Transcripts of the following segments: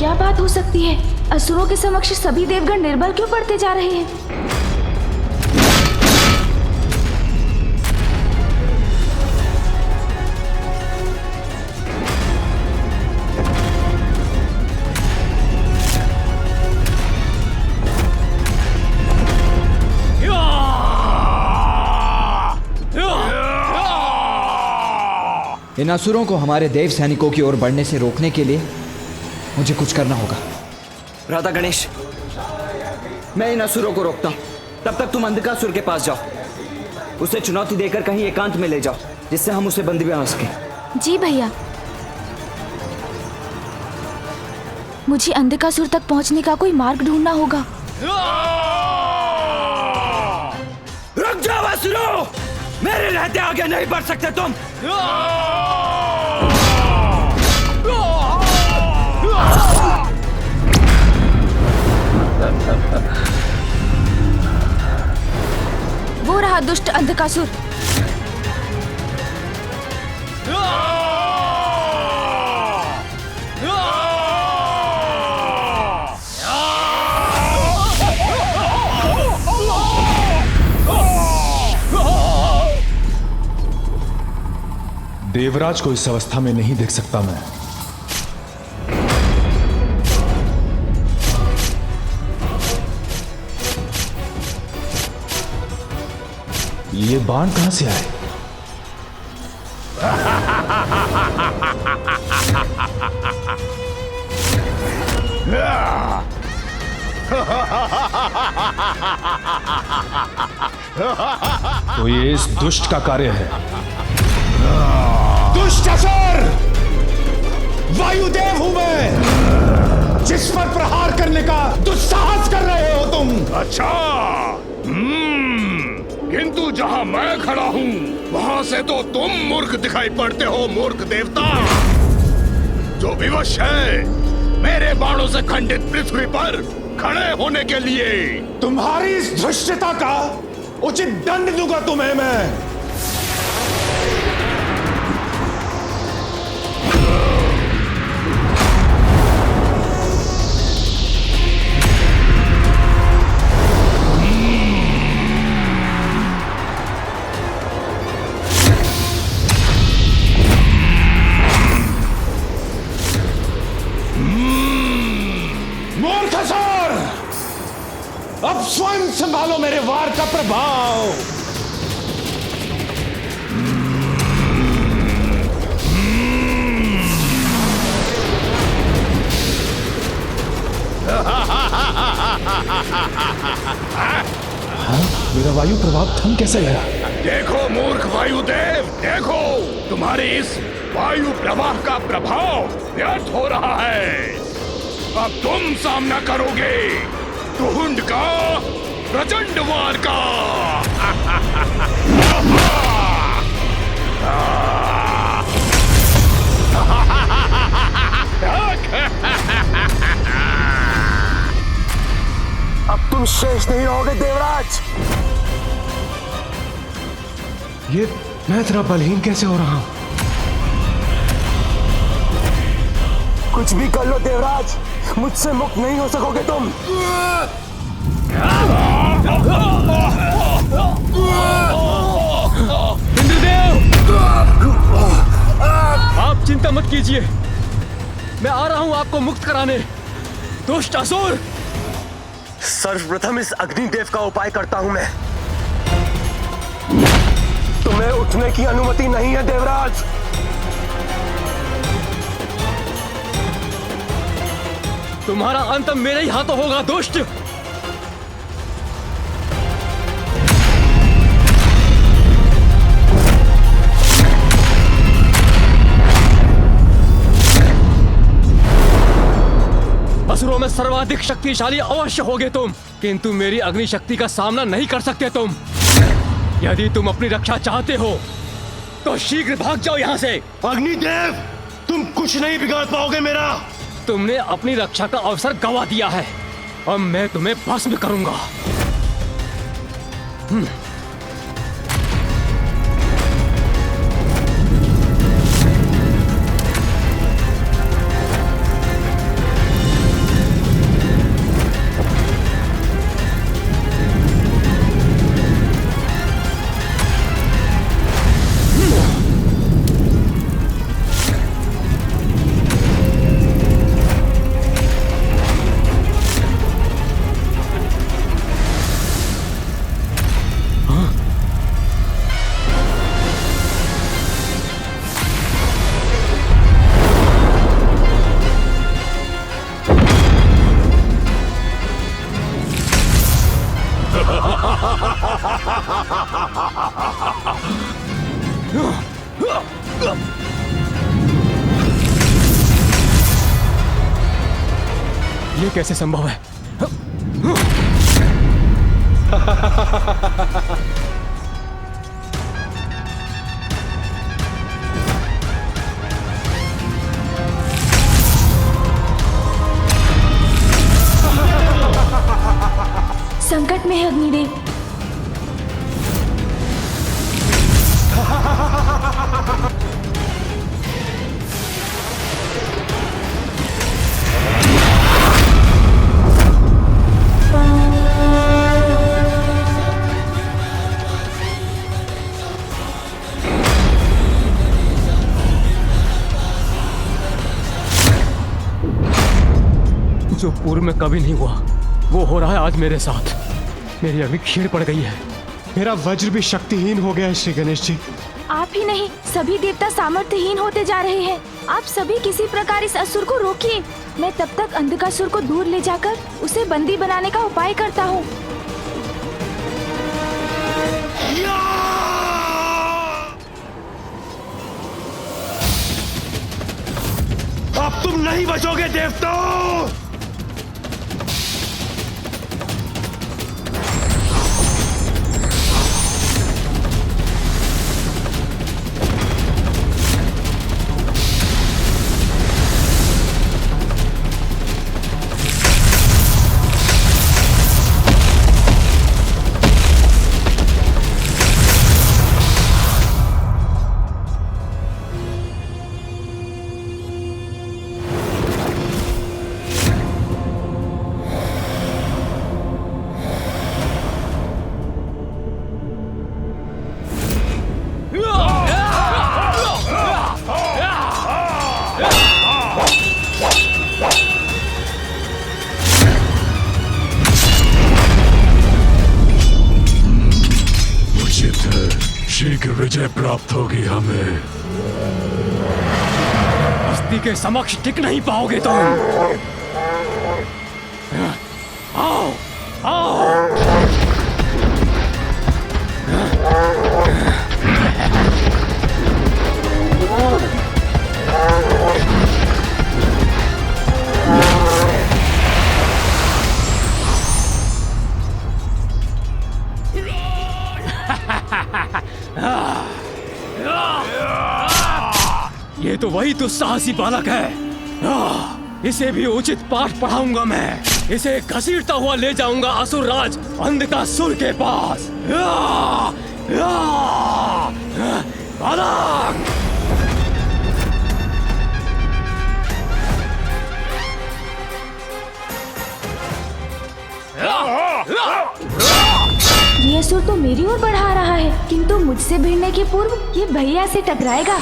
क्या बात हो सकती है? असुरों के समक्ष सभी देवगण निर्बल क्यों पड़ते जा रहे हैं? इन असुरों को हमारे देव सैनिकों की ओर बढ़ने से रोकने के लिए मुझे कुछ करना होगा। राधा गणेश, मैं इन असुरों को रोकता हूँ। तब तक तुम अंधकासुर के पास जाओ, उसे चुनौती देकर कहीं एकांत में ले जाओ, जिससे हम उसे बंदी बना सकें। जी भैया। मुझे अंधकासुर तक पहुंचने का कोई मार्ग ढूंढना होगा। रुक जाओ असुरों! मेरे रहते आगे नहीं बढ़ सकते तुम। वो रहा दुष्ट अंधकासुर। देवराज को इस अवस्था में नहीं देख सकता मैं। ये बाण कहां से आए? तो ये इस दुष्ट का कार्य है। दुष्ट असुर! वायुदेव हूं मैं, जिस पर प्रहार करने का दुस्साहस कर रहे हो तुम। अच्छा, किंतु जहां मैं खड़ा हूं वहां से तो तुम मूर्ख दिखाई पड़ते हो, मूर्ख देवता, जो विवश है मेरे बाणों से खंडित पृथ्वी पर खड़े होने के लिए। तुम्हारी इस धृष्टता का उचित दंड दूंगा तुम्हें मैं। अब स्वयं संभालो मेरे वार का प्रभाव। हाँ, मेरा वायु प्रभाव थम कैसे गया? देखो मूर्ख वायुदेव, देखो तुम्हारे इस वायु प्रवाह का प्रभाव व्यर्थ हो रहा है। अब तुम सामना करोगे तुहुंड का, प्रचंड वार का। अब तुम शेष नहीं रहोगे देवराज। ये मैं इतना बलहीन कैसे हो रहा हूं? कुछ भी कर लो देवराज, मुझसे मुक्त नहीं हो सकोगे तुम। इंद्रदेव, आप चिंता मत कीजिए, मैं आ रहा हूं आपको मुक्त कराने। दुष्ट असुर! सर्वप्रथम इस अग्निदेव का उपाय करता हूं मैं। तुम्हें उठने की अनुमति नहीं है देवराज। तुम्हारा अंत मेरे ही हाथों होगा दुष्ट। असुरों में सर्वाधिक शक्तिशाली अवश्य होगे तुम, किंतु मेरी अग्नि शक्ति का सामना नहीं कर सकते तुम। यदि तुम अपनी रक्षा चाहते हो तो शीघ्र भाग जाओ यहाँ से। अग्निदेव, तुम कुछ नहीं बिगाड़ पाओगे मेरा। तुमने अपनी रक्षा का अवसर गंवा दिया है, अब मैं तुम्हें भस्म करूंगा। ये कैसे संभव है? संकट में है अग्निदेव। जो पूर्व में कभी नहीं हुआ वो हो रहा है आज मेरे साथ। मेरी अग्नि क्षीण पड़ गई है। मेरा वज्र भी शक्तिहीन हो गया है श्री गणेश जी। आप ही नहीं, सभी देवता सामर्थ्यहीन होते जा रहे हैं। आप सभी किसी प्रकार इस असुर को रोकिए। मैं तब तक अंधकासुर को दूर ले जाकर उसे बंदी बनाने का उपाय करता हूँ। अब तुम नहीं बचोगे देवताओं। शीघ्र विजय प्राप्त होगी हमें। हस्ती के समक्ष टिक नहीं पाओगे तुम। आओ, आओ। ये तो वही दुस्साहसी बालक है। इसे भी उचित पाठ पढ़ाऊंगा मैं। इसे घसीटता हुआ ले जाऊंगा असुर राज अंधकासुर के पास। बालक! ये असुर तो मेरी ओर बढ़ा रहा है, किंतु मुझसे भिड़ने के पूर्व ये भैया से टकराएगा।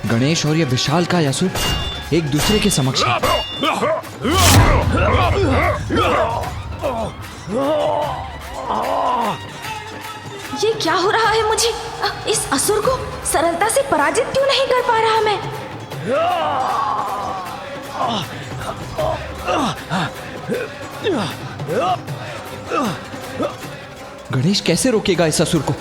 गणेश और ये विशाल का असुर एक दूसरे के समक्ष है। ये क्या हो रहा है मुझे? इस असुर को सरलता से पराजित क्यों नहीं कर पा रहा मैं? गणेश कैसे रोकेगा इस असुर को?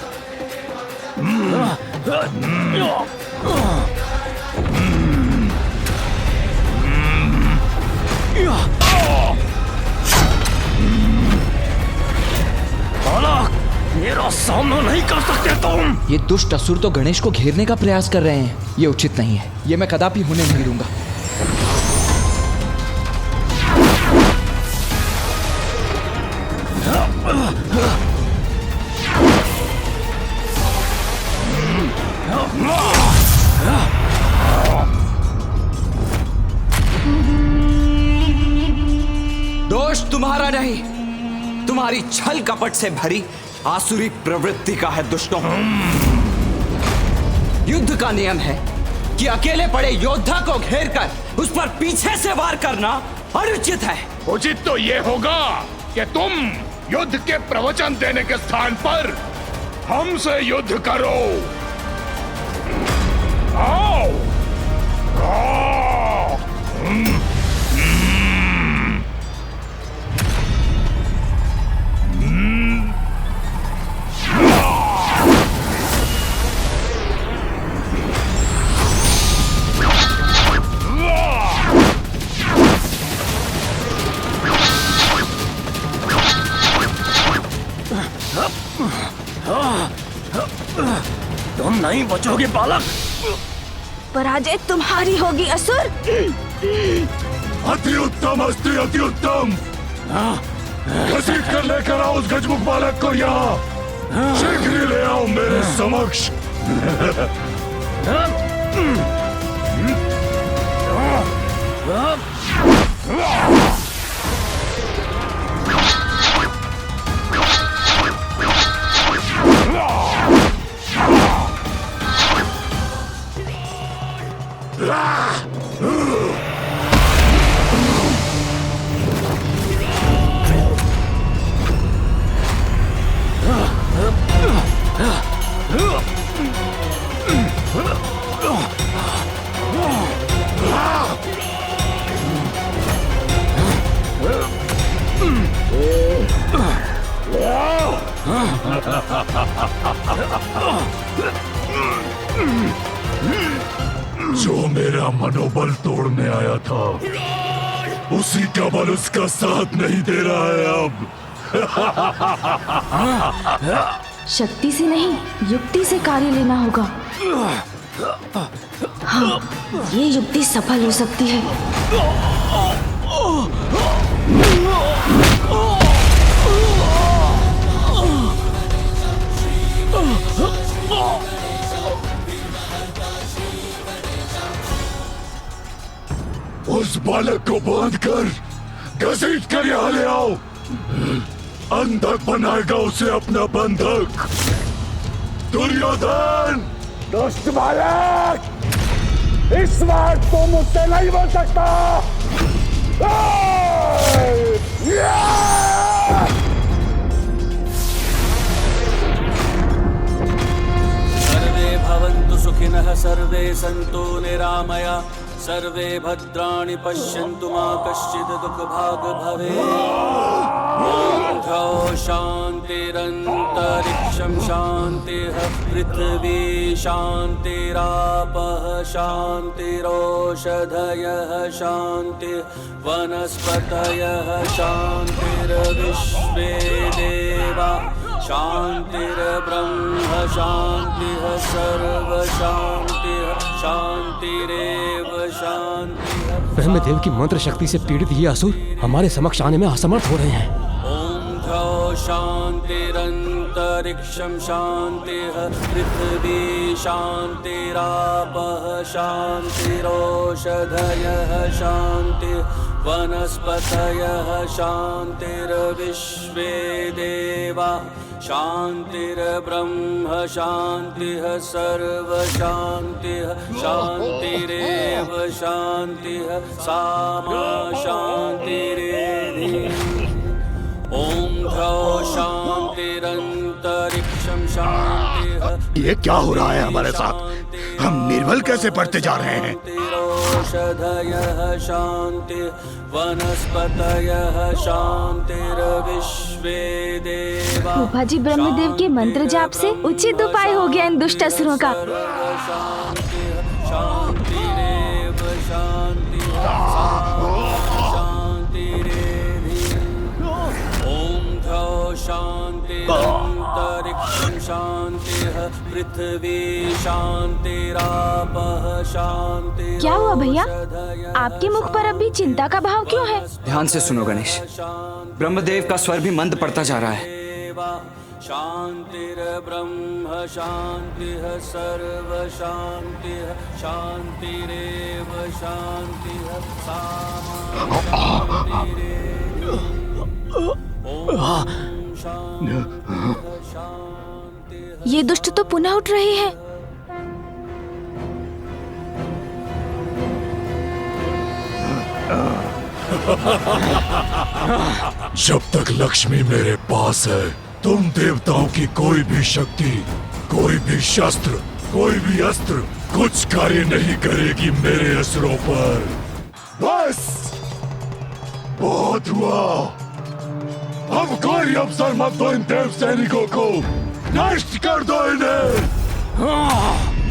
मेरा सामना नहीं कर सकते तुम। ये दुष्ट असुर तो गणेश को घेरने का प्रयास कर रहे हैं। ये उचित नहीं है। ये मैं कदापि होने नहीं दूंगा। दोष तुम्हारा नहीं, तुम्हारी छल कपट से भरी आसुरी प्रवृत्ति का है दुष्टों। युद्ध का नियम है कि अकेले पड़े योद्धा को घेरकर उस पर पीछे से वार करना अनुचित है। उचित तो ये होगा कि तुम युद्ध के प्रवचन देने के स्थान पर हमसे युद्ध करो। आओ आओ। तुम नहीं बचोगे बालक। पराजय तुम्हारी होगी असुर। अति उत्तम अस्ति, अति उत्तम। घसीट कर लेकर आओ उस गजमुख बालक को यहाँ। शीघ्र ही ले आओ मेरे समक्ष। जो मेरा मनोबल तोड़ने आया था, उसी का बल उसका साथ नहीं दे रहा है अब। शक्ति से नहीं, युक्ति से कार्य लेना होगा। हाँ, ये युक्ति सफल हो सकती है। उस बालक को बांध कर घसीट कर यहाँ ले आओ। अंधक बनाएगा उसे अपना बंधक। दुर्योधन! दुष्ट बालक, इस बार तो मुझसे नहीं बन सकता। सर्वे भवन्तु सुखिनः, सर्वे सन्तु निरामया, सर्वे भद्राणि पश्यन्तु मा कश्चित् दुःखभाग् भवेत्। ॐ शान्तिरन्तरिक्षं शान्तिः, पृथिवी शान्तिरापः शान्तिरोषधयः शान्तिः, वनस्पतयः शान्तिर्विश्वे देवा शान्तिर्ब्रह्म शान्तिः, सर्वशान्तिः शान्तिरेव शान्तिः। ब्रह्मदेव की मंत्र शक्ति से पीड़ित ये असुर हमारे समक्ष आने में असमर्थ हो रहे हैं। ॐ शान्तिरन्तरिक्षं शान्तिः, पृथिवी शान्तिरापः शान्तिरोषधयः शान्तिः, वनस्पतयः शान्तिर्विश्वे देवा शान्तिर्ब्रह्म शान्तिः, सर्वशान्तिः शान्तिरेव शान्तिः, सामा शान्तिरेधि। ॐ शान्तिरन्तरिक्षं शान्तिः। ये क्या हो रहा है हमारे साथ? हम निर्बल कैसे पड़ते जा रहे हैं? शान्तिरोषधयः शान्तिः, वनस्पतयः शान्तिर्विश्वे देवा। फूफा जी, ब्रह्मदेव के मंत्र जाप से उचित उपाय हो गया इन दुष्ट असुरों का। शान्तिः शान्तिरेव शान्तिः, शान्तिरेधि। ॐ शान्तिरन्तरिक्षं शान्तिः, पृथिवी शान्तिरापः शान्तिः। क्या हुआ भैया? आपके मुख पर अभी चिंता का भाव क्यों है? ध्यान से सुनो गणेश, ब्रह्मदेव का स्वर भी मंद पड़ता जा रहा है। शान्तिर्ब्रह्म शान्तिः, सर्व शान्तिः शान्तिरेव शान्तिः, सामा शान्तिरेधि। ॐ शान्तिः शान्तिः। ये दुष्ट तो पुनः उठ रहे हैं। जब तक लक्ष्मी मेरे पास है, तुम देवताओं की कोई भी शक्ति, कोई भी शस्त्र, कोई भी अस्त्र कुछ कार्य नहीं करेगी मेरे असुरों पर। बस बहुत हुआ। अब कोई अवसर मत दो इन देव सैनिकों को, नष्ट कर दो इन्हें।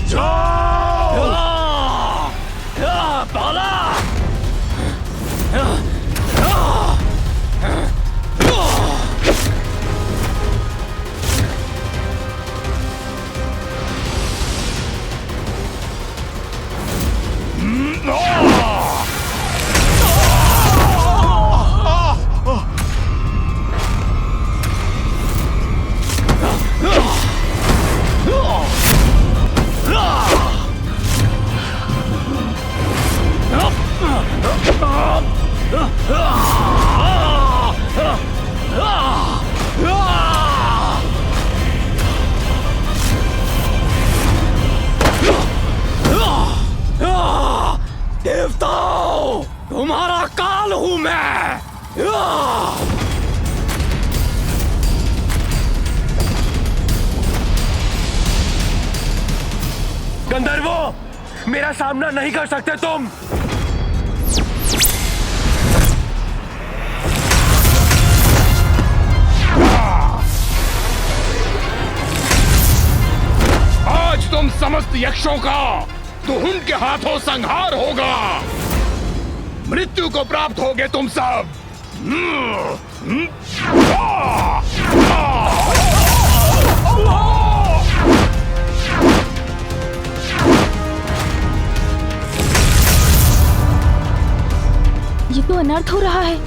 जाओ। बाला! देवताओं, तुम्हारा काल हूं मैं। गंधर्वों, मेरा सामना नहीं कर सकते तुम। आज तुम समस्त यक्षों का तुहुन के हाथों संहार होगा। मृत्यु को प्राप्त होगे तुम सब। ये तो अनर्थ हो रहा है।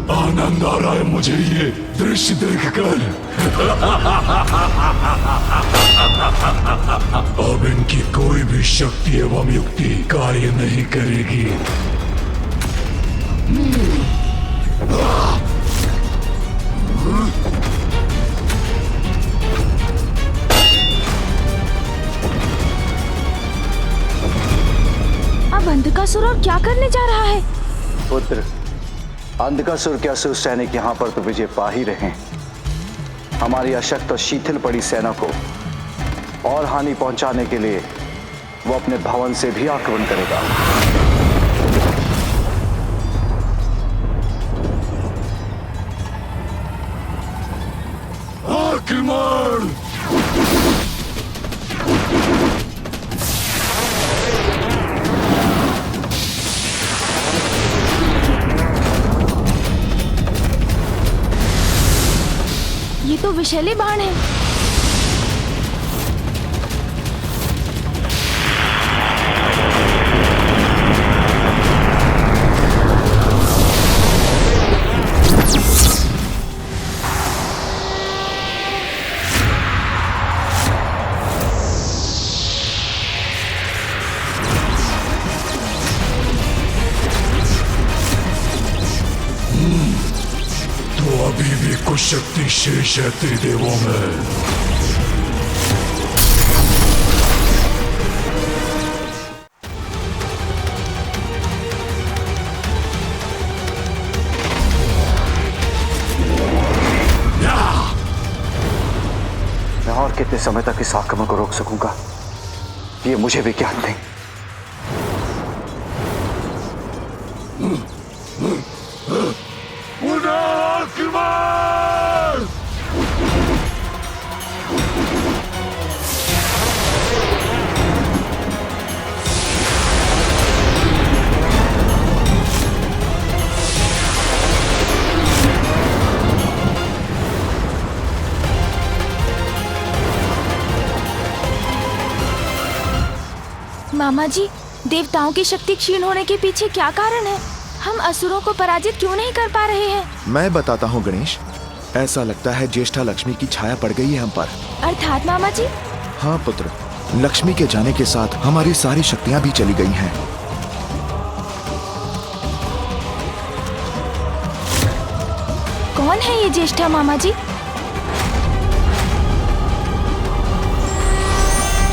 आनंद आ रहा है मुझे ये दृश्य देखकर। अब इनकी कोई भी शक्ति एवं युक्ति कार्य नहीं करेगी। अब अंधकासुर और क्या करने जा रहा है? पुत्र, अंधकासुर के असुर सैनिक यहाँ पर तो विजय पा ही रहे हैं। हमारी अशक्त और शिथिल पड़ी सेना को और हानि पहुंचाने के लिए वो अपने भवन से भी आक्रमण करेगा। आक्रमण! ये तो विषैले बाण है। अभी भी कुछ शक्ति शेष है त्रिदेवों में। मैं और कितने समय तक इस आक्रमण को रोक सकूंगा, ये मुझे भी ज्ञात नहीं। मामा जी, देवताओं की शक्ति क्षीण होने के पीछे क्या कारण है? हम असुरों को पराजित क्यों नहीं कर पा रहे हैं? मैं बताता हूँ गणेश। ऐसा लगता है ज्येष्ठा लक्ष्मी की छाया पड़ गई है हम पर। अर्थात मामा जी? हाँ पुत्र, लक्ष्मी के जाने के साथ हमारी सारी शक्तियाँ भी चली गई हैं। कौन है ये ज्येष्ठा मामा जी?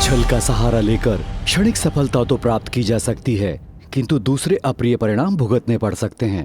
छल का सहारा लेकर क्षणिक सफलता तो प्राप्त की जा सकती है, किंतु दूसरे अप्रिय परिणाम भुगतने पड़ सकते हैं।